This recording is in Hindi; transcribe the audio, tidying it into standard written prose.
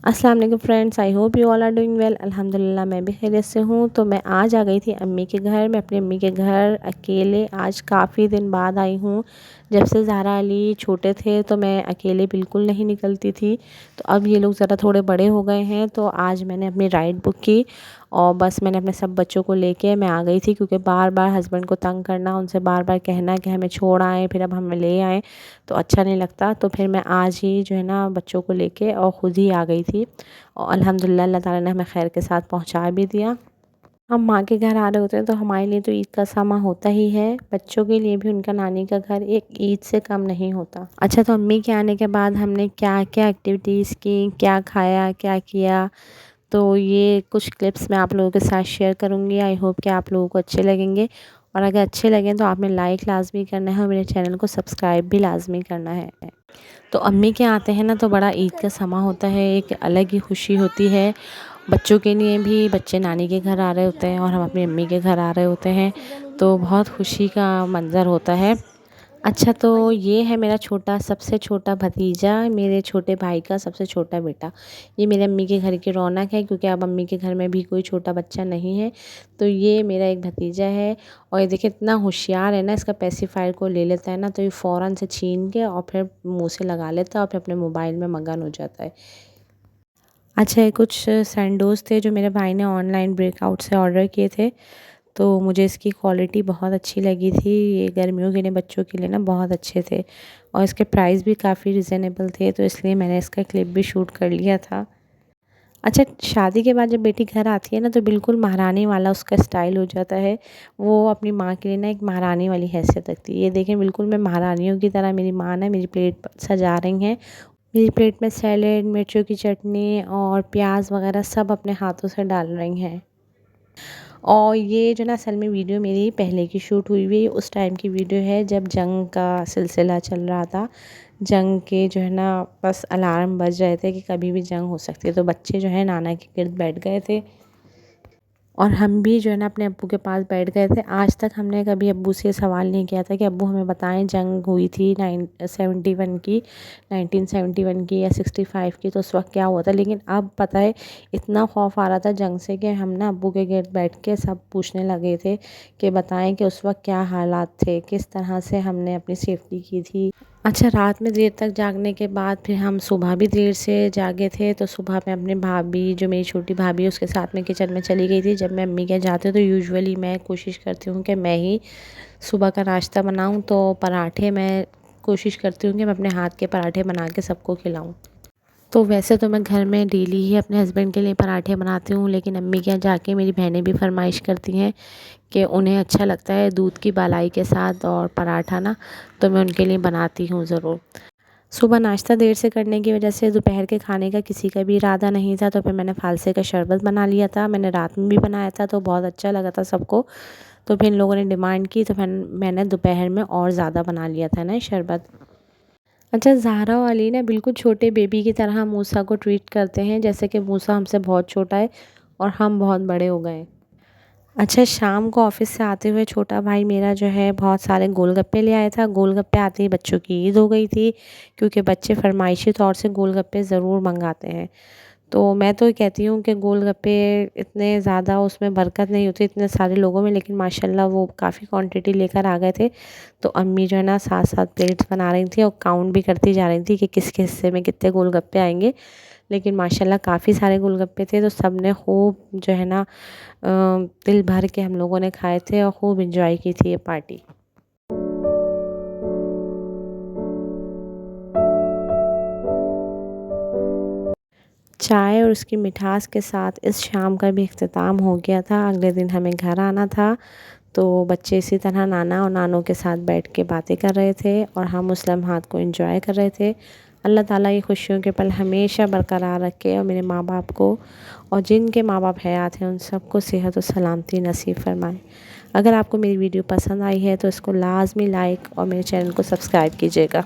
अस्सलाम वालेकुम friends, I hope you all are doing well. अल्हम्दुलिल्लाह मैं भी खैरियत से हूँ। तो मैं आज आ गई थी अम्मी के घर। मैं अपनी अम्मी के घर अकेले आज काफ़ी दिन बाद आई हूँ। जब से ज़ारा अली छोटे थे तो मैं अकेले बिल्कुल नहीं निकलती थी। तो अब ये लोग ज़रा थोड़े बड़े हो गए हैं तो आज मैंने अपनी राइड बुक की और बस मैंने अपने सब बच्चों को लेके मैं आ गई थी, क्योंकि बार बार हस्बैंड को तंग करना, उनसे बार बार कहना कि हमें छोड़ आएँ फिर अब हमें ले आएँ, तो अच्छा नहीं लगता। तो फिर मैं आज ही जो है ना बच्चों को लेके और ख़ुद ही आ गई थी और अल्हम्दुलिल्लाह अल्लाह ताला ने हमें खैर के साथ पहुंचा भी दिया। हम माँ के घर आ रहे होते हैं तो हमारे लिए तो ईद का समा होता ही है, बच्चों के लिए भी उनका नानी का घर एक ईद से कम नहीं होता। अच्छा, तो अम्मी के आने के बाद हमने क्या क्या एक्टिविटीज़ की, क्या खाया, क्या किया, तो ये कुछ क्लिप्स मैं आप लोगों के साथ शेयर करूँगी। आई होप कि आप लोगों को अच्छे लगेंगे और अगर अच्छे लगें तो आपने लाइक लाजमी करना है और मेरे चैनल को सब्सक्राइब भी लाजमी करना है। तो अम्मी के आते हैं ना तो बड़ा ईद का समा होता है, एक अलग ही खुशी होती है बच्चों के लिए भी। बच्चे नानी के घर आ रहे होते हैं और हम अपनी अम्मी के घर आ रहे होते हैं, तो बहुत खुशी का मंज़र होता है। अच्छा, तो ये है मेरा सबसे छोटा भतीजा, मेरे छोटे भाई का सबसे छोटा बेटा। ये मेरे अम्मी के घर की रौनक है, क्योंकि अब अम्मी के घर में भी कोई छोटा बच्चा नहीं है। तो ये मेरा एक भतीजा है और ये देखिए इतना होशियार है ना, इसका पेसिफायर को ले लेता है ना तो ये फ़ौरन से छीन के और फिर मुँह से लगा लेता है और फिर अपने मोबाइल में मगन हो जाता है। अच्छा, ये कुछ सैंडोज़ थे जो मेरे भाई ने ऑनलाइन ब्रेकआउट से ऑर्डर किए थे, तो मुझे इसकी क्वालिटी बहुत अच्छी लगी थी। ये गर्मियों के लिए बच्चों के लिए ना बहुत अच्छे थे और इसके प्राइस भी काफ़ी रिज़नेबल थे, तो इसलिए मैंने इसका क्लिप भी शूट कर लिया था। अच्छा, शादी के बाद जब बेटी घर आती है ना तो बिल्कुल महारानी वाला उसका स्टाइल हो जाता है। वो अपनी माँ के लिए ना एक महारानी वाली हैसियत रखती है। ये देखें, बिल्कुल मैं महारानियों की तरह मेरी माँ ना मेरी प्लेट सजा रही हैं। मेरी प्लेट में सैलेड, मिर्चों की चटनी और प्याज वगैरह सब अपने हाथों से डाल रही हैं। और ये जो ना असल में वीडियो मेरी पहले की शूट हुई हुई उस टाइम की वीडियो है, जब जंग का सिलसिला चल रहा था। जंग के जो है ना बस अलार्म बज रहे थे कि कभी भी जंग हो सकती है, तो बच्चे जो है नाना के गिर्द बैठ गए थे और हम भी जो है ना अपने अब्बू के पास बैठ गए थे। आज तक हमने कभी अब्बू से सवाल नहीं किया था कि अब्बू हमें बताएं जंग हुई थी 1971 की या 65 की, तो उस वक्त क्या हुआ था। लेकिन अब पता है इतना खौफ आ रहा था जंग से कि हम ना अब्बू के गिर्द बैठ के सब पूछने लगे थे कि बताएं कि उस वक्त क्या हालात थे, किस तरह से हमने अपनी सेफ्टी की थी। अच्छा, रात में देर तक जागने के बाद फिर हम सुबह भी देर से जागे थे, तो सुबह मैं अपनी भाभी, जो मेरी छोटी भाभी है, उसके साथ में किचन में चली गई थी। जब मैं अम्मी के जाती हूँ तो यूजुअली मैं कोशिश करती हूँ कि मैं ही सुबह का नाश्ता बनाऊँ, तो पराठे मैं कोशिश करती हूँ कि मैं अपने हाथ के पराठे बना के सबको खिलाऊँ। तो वैसे तो मैं घर में डेली ही अपने हस्बैंड के लिए पराठे बनाती हूँ, लेकिन अम्मी के यहाँ जाके मेरी बहनें भी फरमाइश करती हैं कि उन्हें अच्छा लगता है दूध की बालाई के साथ और पराठा ना, तो मैं उनके लिए बनाती हूँ ज़रूर। सुबह नाश्ता देर से करने की वजह से दोपहर के खाने का किसी का भी इरादा नहीं था, तो फिर मैंने फ़ालसे का शरबत बना लिया था। मैंने रात में भी बनाया था तो बहुत अच्छा लगा था सबको, तो फिर इन लोगों ने डिमांड की तो फिर मैंने दोपहर में और ज़्यादा बना लिया था ना शरबत। अच्छा, ज़ाहरा और अली ना बिल्कुल छोटे बेबी की तरह मूसा को ट्रीट करते हैं, जैसे कि मूसा हमसे बहुत छोटा है और हम बहुत बड़े हो गए। अच्छा, शाम को ऑफ़िस से आते हुए छोटा भाई मेरा जो है बहुत सारे गोलगप्पे ले आया था। गोलगप्पे आते ही बच्चों की ईद हो गई थी, क्योंकि बच्चे फ़रमाइशी तौर से गोलगप्पे ज़रूर मंगाते हैं। तो मैं तो कहती हूँ कि गोलगप्पे इतने ज़्यादा उसमें बरकत नहीं होती इतने सारे लोगों में, लेकिन माशाल्लाह वो काफ़ी क्वांटिटी लेकर आ गए थे। तो अम्मी जो है ना 7-7 प्लेट्स बना रही थी और काउंट भी करती जा रही थी कि किसके हिस्से में कितने गोलगप्पे आएँगे। लेकिन माशाल्लाह काफ़ी सारे गोलगप्पे थे, तो सब ने खूब जो है ना दिल भर के हम लोगों ने खाए थे और खूब एंजॉय की थी ये पार्टी। चाय और उसकी मिठास के साथ इस शाम का भी इख्तिताम हो गया था। अगले दिन हमें घर आना था, तो बच्चे इसी तरह नाना और नानों के साथ बैठ के बातें कर रहे थे और हम उस लम्हात को एंजॉय कर रहे थे। अल्लाह ताला ये खुशियों के पल हमेशा बरकरार रखे और मेरे माँ बाप को और जिनके माँ बाप हयात हैं उन सबको सेहत और सलामती नसीब फरमाए। अगर आपको मेरी वीडियो पसंद आई है तो इसको लाज़मी लाइक और मेरे चैनल को सब्सक्राइब कीजिएगा।